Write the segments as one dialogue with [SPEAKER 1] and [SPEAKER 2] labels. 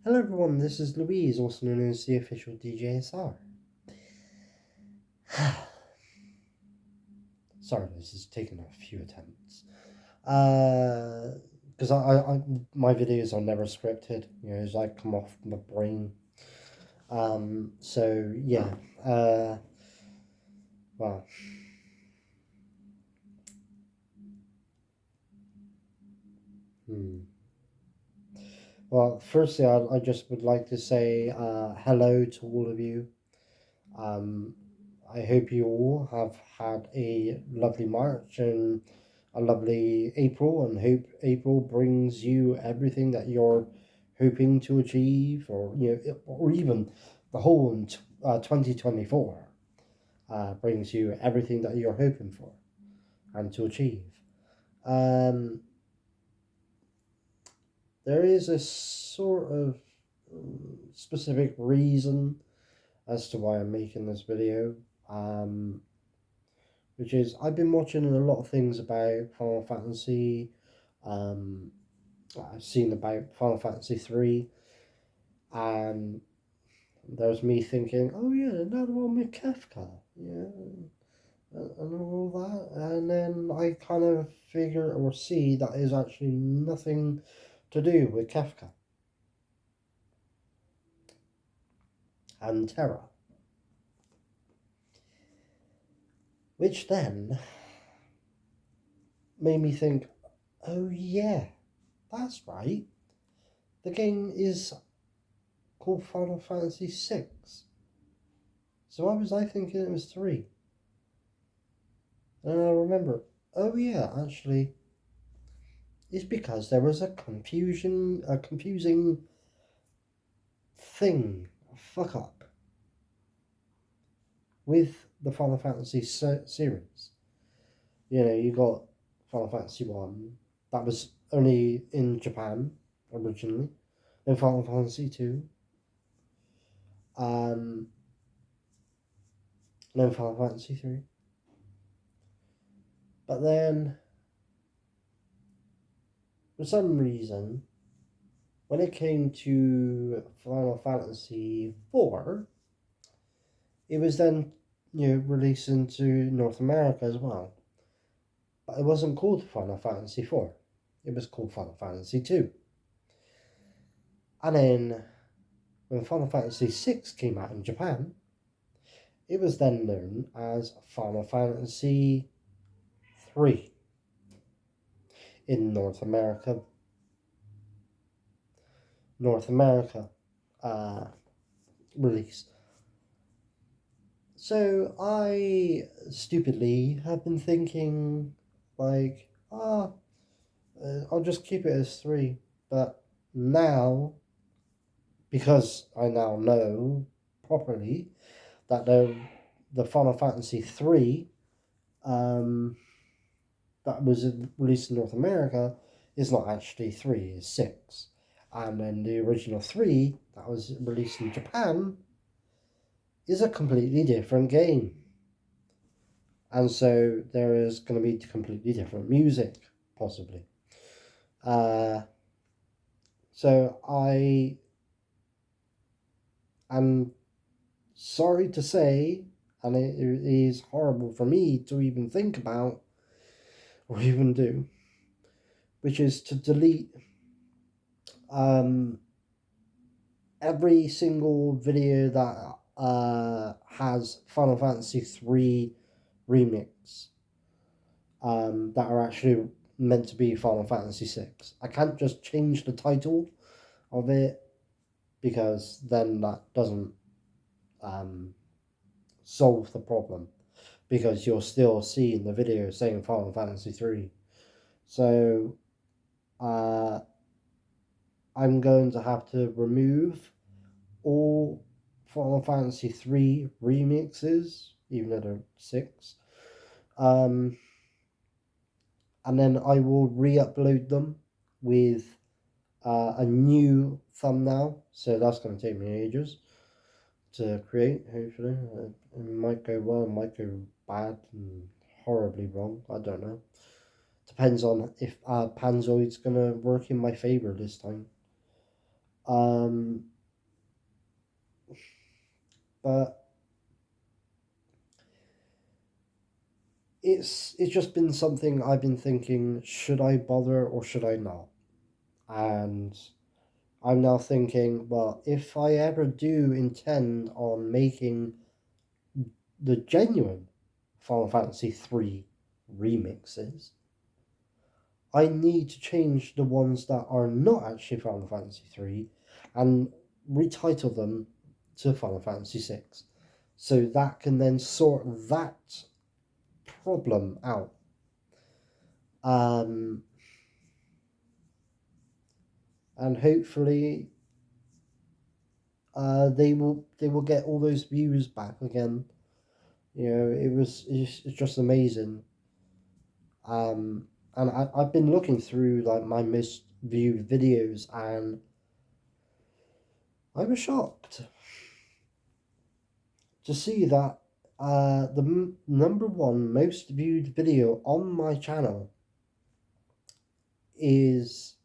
[SPEAKER 1] Hello everyone, this is Louise, also known as the official DJSR. Sorry, this has taken a few attempts. Because my videos are never scripted, as I come off my brain. So yeah, well, hmm. Well, firstly, I just would like to say hello to all of you. Um, I hope you all have had a lovely March and a lovely April, and hope April brings you everything that you're hoping to achieve, or or even the whole 2024 brings you everything that you're hoping for and to achieve. Um, there is a sort of specific reason as to why I'm making this video. Which is I've been watching a lot of things about Final Fantasy. Um, I've seen about Final Fantasy 3, and there's me thinking, oh yeah, another one with Kefka, yeah, and all that, and then I kind of figure or see that is actually nothing to do with Kefka and Terra, which then made me think, oh yeah, that's right. The game is called Final Fantasy 6. So why was I thinking it was 3? And I remember, oh yeah, actually, it's because there was a confusing thing, a fuck up, with the Final Fantasy series. You got Final Fantasy 1, that was only in Japan originally, then Final Fantasy 2, um, then Final Fantasy 3. But then, for some reason, when it came to Final Fantasy 4, it was then released into North America as well. But it wasn't called Final Fantasy 4. It was called Final Fantasy 2. And then when Final Fantasy 6 came out in Japan, it was then known as Final Fantasy 3 in North America uh, release. So I stupidly have been thinking, like, I'll just keep it as 3. But now, because I now know properly that the Final Fantasy 3 um, that was released in North America is not actually 3, it's 6. And then the original 3 that was released in Japan is a completely different game. And so there is going to be completely different music, possibly. Uh, so I am sorry to say, and it is horrible for me to even think about or even do, which is to delete um, every single video that has Final Fantasy 3 remix that are actually meant to be Final Fantasy 6. I can't just change the title of it because then that doesn't um, solve the problem, because you're still seeing the video saying Final Fantasy 3. So uh, I'm going to have to remove all Final Fantasy 3 remixes, even though they're 6. Um, and then I will re-upload them with a new thumbnail. So that's going to take me ages to create, hopefully. It might go well, it might go bad and horribly wrong. I don't know. Depends on if Panzoid's going to work in my favour this time. Um, but it's just been something I've been thinking, should I bother or should I not? And I'm now thinking, well, if I ever do intend on making the genuine Final Fantasy 3 remixes, I need to change the ones that are not actually Final Fantasy 3 and retitle them to Final Fantasy 6. So that can then sort that problem out. Um, and hopefully they will get all those views back again. It's just amazing. And I've been looking through like my most viewed videos, and I was shocked to see that the number one most viewed video on my channel is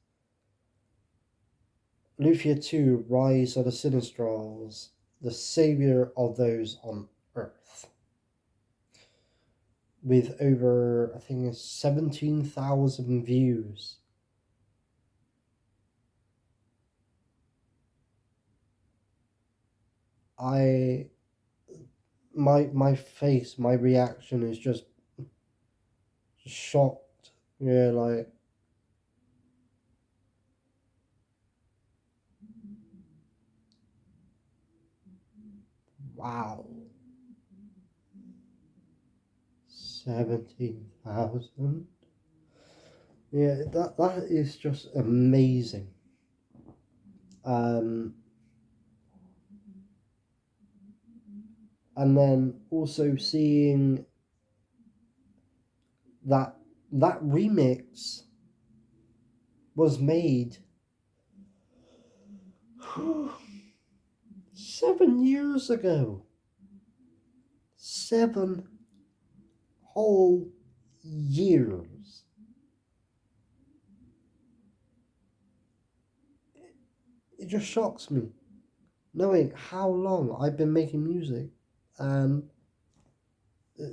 [SPEAKER 1] Lufia 2 Rise of the Sinistrals, the savior of those on Earth, with over, I think it's 17,000 views. I my face, my reaction is just shocked. Yeah, like wow. 17,000. Yeah, that is just amazing. Um, and then also seeing that that remix was made 7 years ago. 7 whole years. It just shocks me knowing how long I've been making music, and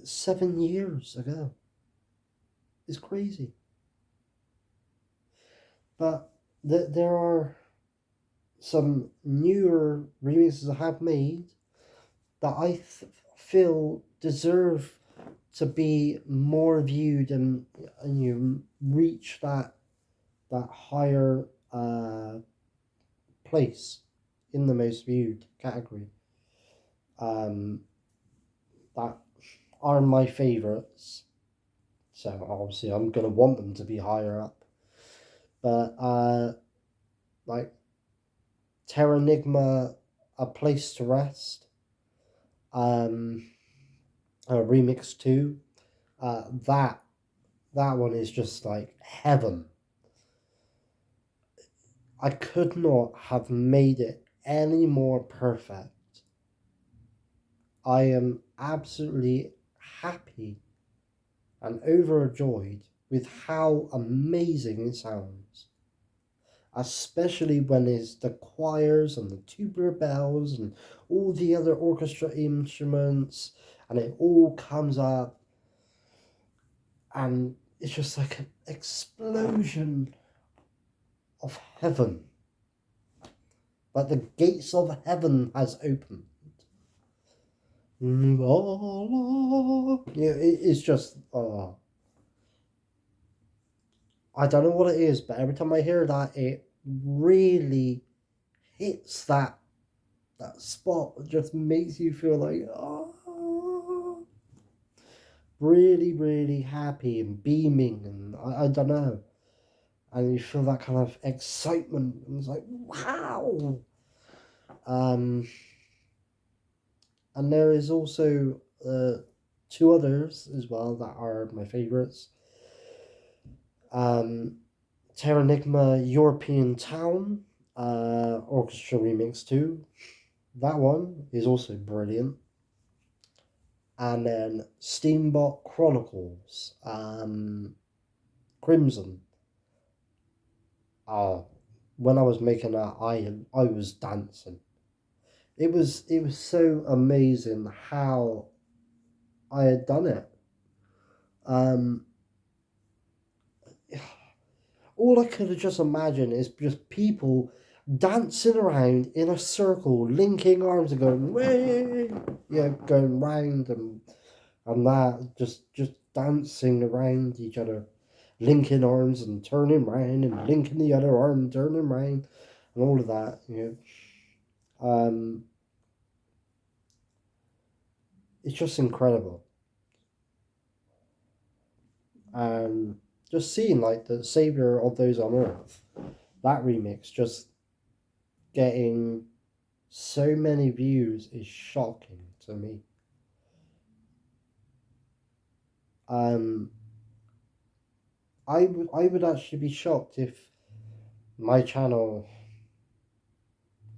[SPEAKER 1] 7 years ago. It's crazy. But there are some newer remixes I have made that I feel deserve to be more viewed, and you reach that higher place in the most viewed category. Um, that are my favorites. So obviously I'm gonna want them to be higher up. But like Terranigma, A Place to Rest, um, Remix 2, that one is just like heaven. I could not have made it any more perfect. I am absolutely happy and overjoyed with how amazing it sounds. Especially when it's the choirs and the tubular bells and all the other orchestra instruments, and it all comes up, and it's just like an explosion of heaven. Like the gates of heaven has opened. Yeah, it's just I don't know what it is, but every time I hear that, it really hits that spot. It just makes you feel like really, really happy and beaming, and I don't know. And you feel that kind of excitement, and it's like, wow. Um, and there is also two others as well that are my favourites. Um, Terranigma European Town, Orchestra Remix 2. That one is also brilliant. And then Steambot Chronicles, Crimson. Oh, when I was making that, I was dancing. It was so amazing how I had done it. Um, all I could have just imagined is just people dancing around in a circle, linking arms and going way, yeah, going round and that, just dancing around each other, linking arms and turning round and linking the other arm, turning round, and all of that. Um, it's just incredible. Just seeing like the savior of those on earth, that remix just getting so many views is shocking to me. Um, I would actually be shocked if my channel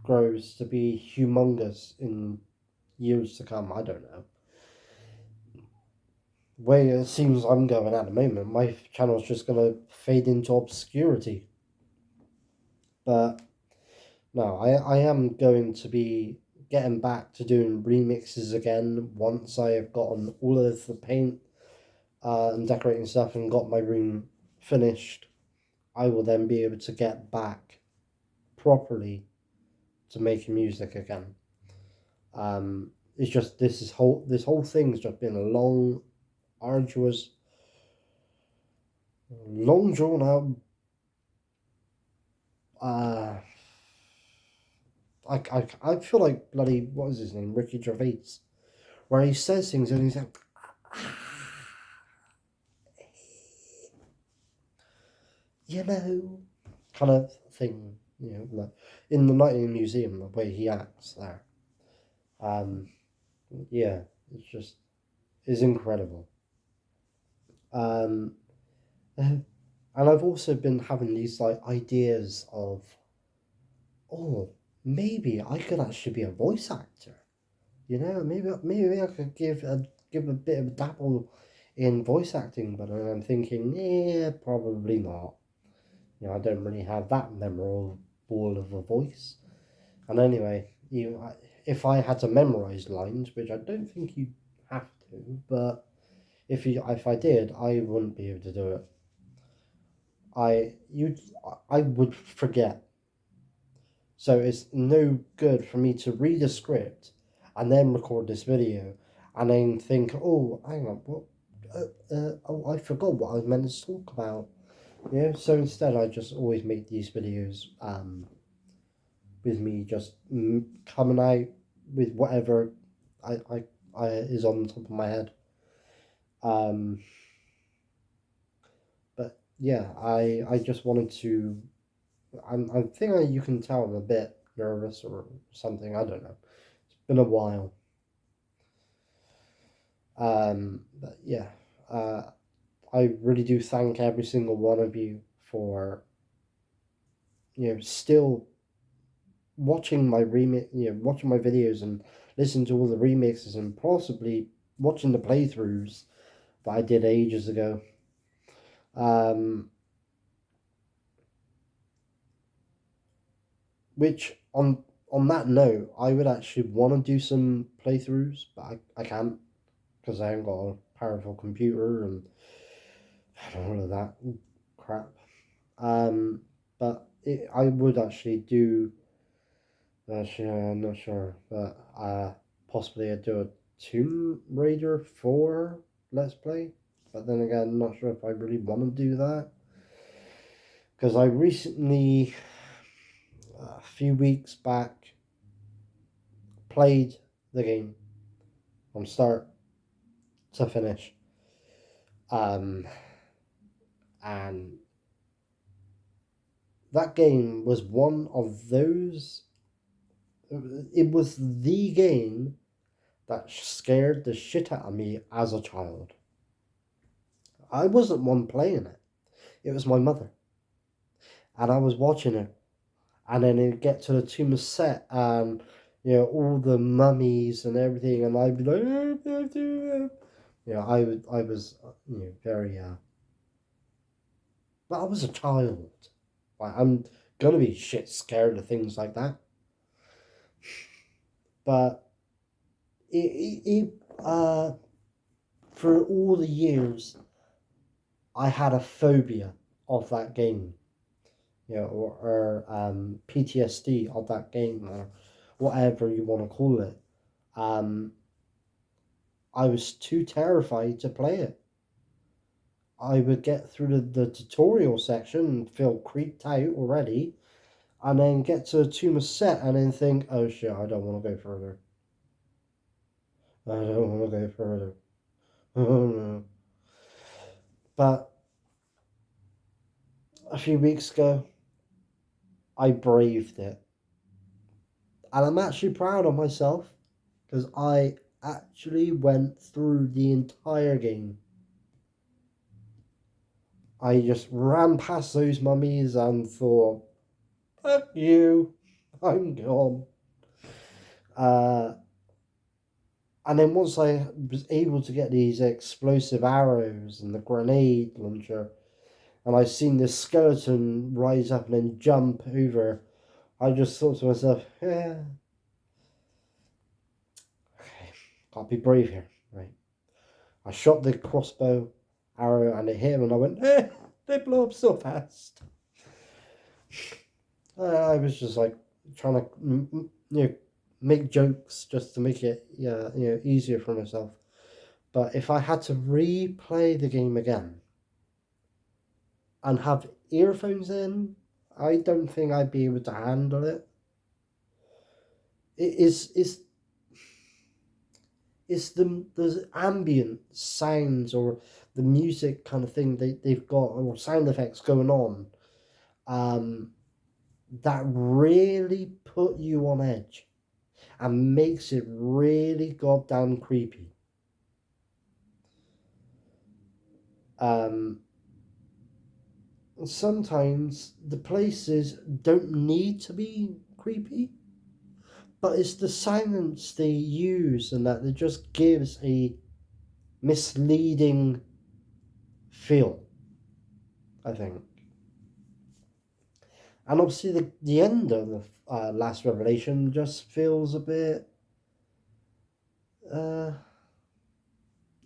[SPEAKER 1] grows to be humongous in years to come. I don't know. The way it seems I'm going at the moment, my channel's just gonna fade into obscurity. But no, I am going to be getting back to doing remixes again once I have gotten all of the paint and decorating stuff and got my room finished. I will then be able to get back properly to making music again. It's just this whole thing's just been a long, arduous, long drawn out. Uh, I feel like bloody what is his name, Ricky Gervais, where he says things and he's like, you know, kind of thing. Like in the Nightingale Museum, the way he acts there. Um, yeah, it's incredible. Um, and I've also been having these like ideas of, oh, maybe I could actually be a voice actor. Maybe I could give a bit of a dabble in voice acting, but I'm thinking, yeah, probably not. I don't really have that memorable of a voice. And anyway, if I had to memorize lines, which I don't think you have to, but if I did, I wouldn't be able to do it. I would forget. So it's no good for me to read a script and then record this video and then think, oh, hang on, what? Oh, I forgot what I was meant to talk about. So instead, I just always make these videos with me just coming out with whatever I is on the top of my head. Um, but yeah, I just wanted to. I think you can tell I'm a bit nervous or something. I don't know. It's been a while. But yeah, uh, I really do thank every single one of you for still watching my videos and listening to all the remixes and possibly watching the playthroughs that I did ages ago. Um, which on that note, I would actually want to do some playthroughs, but I can't because I haven't got a powerful computer and all of that crap. But I would actually do. Actually, I'm not sure, but possibly I'd do a Tomb Raider 4 Let's Play. But then again, I'm not sure if I really want to do that. Because I recently, a few weeks back, played the game from start to finish. Um, and that game was one of those. It was the game that scared the shit out of me as a child. I wasn't one playing it. It was my mother. And I was watching it. And then it'd get to the Tomb of Set and, all the mummies and everything. And I'd be like, I was, very, but I was a child. Like, I'm gonna be shit scared of things like that. But for all the years, I had a phobia of that game, or PTSD of that game, or whatever you want to call it. Um, I was too terrified to play it. I would get through the tutorial section and feel creeped out already, and then get to a tomb of set and then think, oh shit, I don't want to go further. I don't want to go further. Oh no. But a few weeks ago, I braved it. And I'm actually proud of myself because I actually went through the entire game. I just ran past those mummies and thought, fuck you, I'm gone. Uh, and then once I was able to get these explosive arrows and the grenade launcher, and I seen this skeleton rise up and then jump over, I just thought to myself, yeah, okay, gotta be brave here, right? I shot the crossbow arrow and it hit him, and I went, they blow up so fast. I was just like trying to, make jokes just to make it, easier for myself. But if I had to replay the game again and have earphones in, I don't think I'd be able to handle it. It is the ambient sounds or the music kind of thing they've got, or sound effects going on, um, that really put you on edge and makes it really goddamn creepy. Um, Sometimes the places don't need to be creepy, but it's the silence they use and that it just gives a misleading feel, I think. And obviously, the end of the last revelation just feels a bit uh,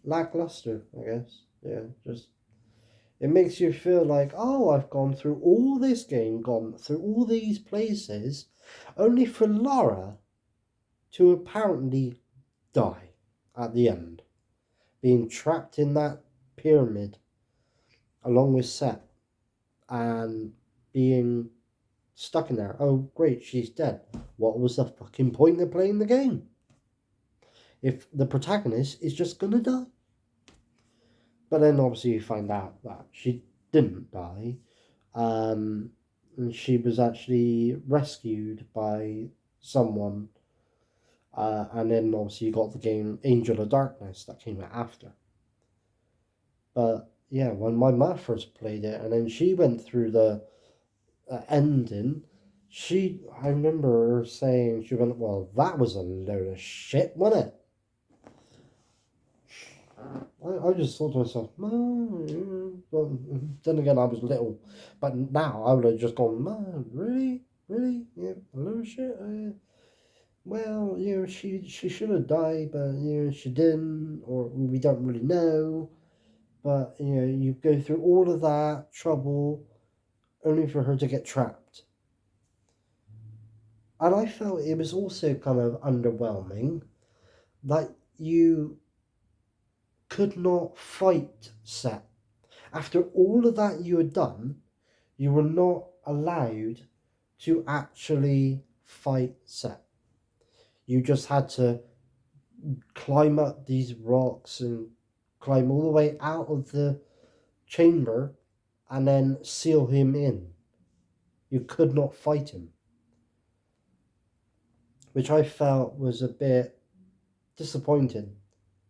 [SPEAKER 1] lackluster, I guess. Yeah, just it makes you feel like, oh, I've gone through all this game, gone through all these places, only for Laura to apparently die at the end, being trapped in that pyramid along with Seth and being stuck in there. Oh, great, she's dead. What was the fucking point of playing the game if the protagonist is just gonna die? But then obviously you find out that she didn't die. And she was actually rescued by someone. And then obviously you got the game Angel of Darkness that came out after. But yeah, when my mum first played it, and then she went through the ending, I remember her saying, she went, well, that was a load of shit, wasn't it? I just thought to myself, man, well, then again, I was little, but now I would have just gone, man, really? Really? Yeah, a load of shit? Well, she should have died, but, she didn't, or we don't really know. But, you go through all of that trouble only for her to get trapped. And I felt it was also kind of underwhelming that you could not fight Set. After all of that you had done, you were not allowed to actually fight Set. You just had to climb up these rocks and climb all the way out of the chamber and then seal him in. You could not fight him, which I felt was a bit disappointing.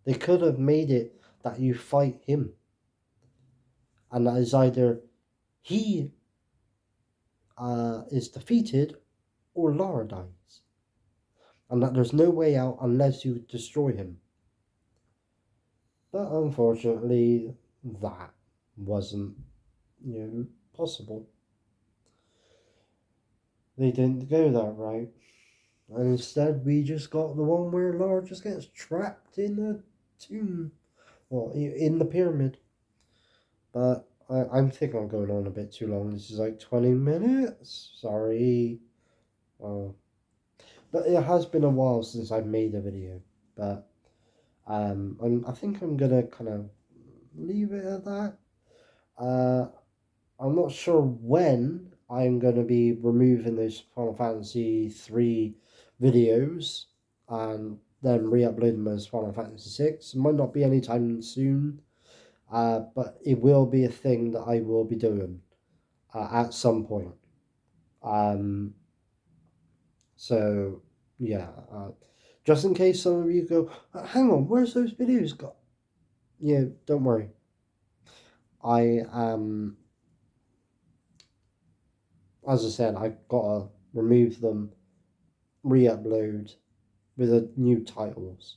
[SPEAKER 1] They could have made it that you fight him, and that is either he is defeated or Lara dies, and that there's no way out unless you destroy him. But unfortunately, that wasn't possible. they didn't go that route. And instead, we just got the one where Lara just gets trapped in a tomb. Well, in the pyramid. But I'm thinking I'm going on a bit too long. This is like 20 minutes. Sorry. But it has been a while since I've made a video. But I think I'm going to kind of leave it at that. I'm not sure when I'm going to be removing those Final Fantasy 3 videos and then re-uploading them as Final Fantasy 6. It might not be anytime soon, but it will be a thing that I will be doing at some point. So, yeah. Just in case some of you go, hang on, where's those videos got? Yeah, don't worry. I as I said, I've got to remove them, re-upload with the new titles.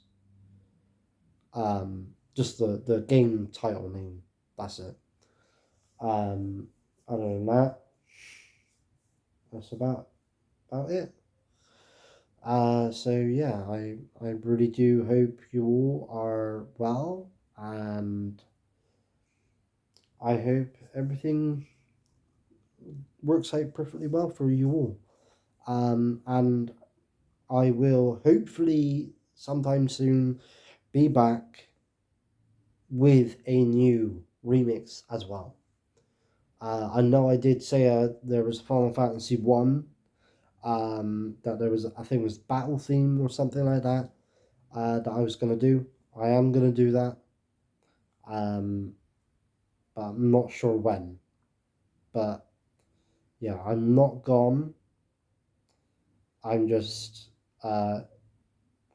[SPEAKER 1] Just the game title name. That's it. Other than that, that's about it. So yeah, I really do hope you all are well, and I hope everything works out perfectly well for you all. And I will hopefully sometime soon be back with a new remix as well. I know I did say there was Final Fantasy 1, that there was, I think it was Battle Theme or something like that, that I was going to do. I am going to do that, but I'm not sure when. But yeah, I'm not gone. I'm just, I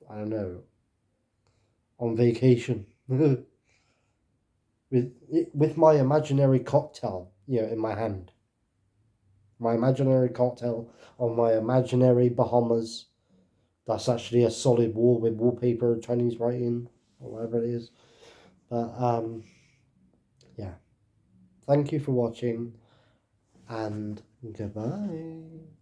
[SPEAKER 1] don't know, on vacation with my imaginary cocktail, in my hand. My imaginary cocktail on my imaginary Bahamas. That's actually a solid wall with wallpaper, Chinese writing, or whatever it is. But yeah. Thank you for watching, and goodbye.